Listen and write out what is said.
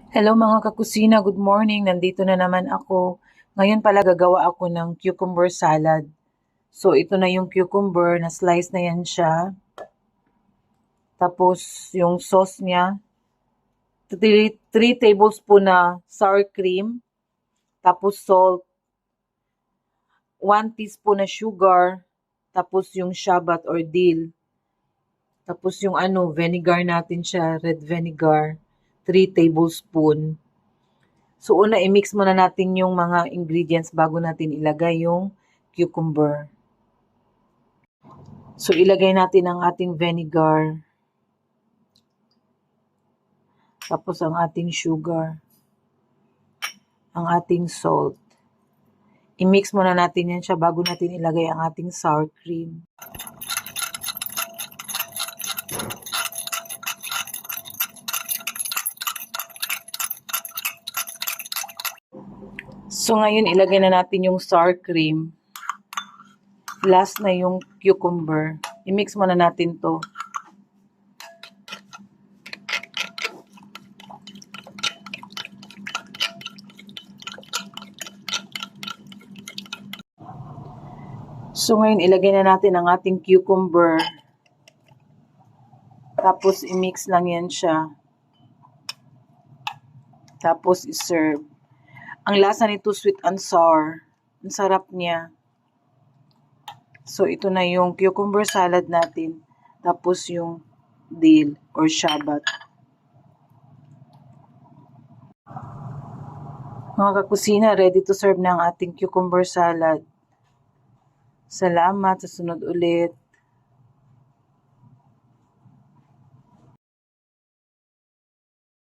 Hello mga kakusina, good morning. Nandito na naman ako. Ngayon pala gagawa ako ng cucumber salad. So ito na yung cucumber, na slice na yan siya. Tapos yung sauce niya, 3 tablespoon na sour cream. Tapos salt, 1 teaspoon na sugar. Tapos yung shabat or dill. Tapos yung vinegar natin siya, red vinegar, 3 tablespoon. So, una, i-mix muna natin yung mga ingredients bago natin ilagay yung cucumber. So, ilagay natin ang ating vinegar. Tapos, ang ating sugar. Ang ating salt. I-mix muna natin yan siya bago natin ilagay ang ating sour cream. So, ngayon, ilagay na natin yung sour cream. Last na yung cucumber. I-mix muna natin to. So, ngayon, ilagay na natin ang ating cucumber. Tapos, i-mix lang yan siya. Tapos, i-serve. Ang lasa nito, sweet and sour. Ang sarap niya. So, ito na yung cucumber salad natin. Tapos, yung dill or shabat. Mga kakusina, ready to serve na ang ating cucumber salad. Salamat, sa sunod ulit.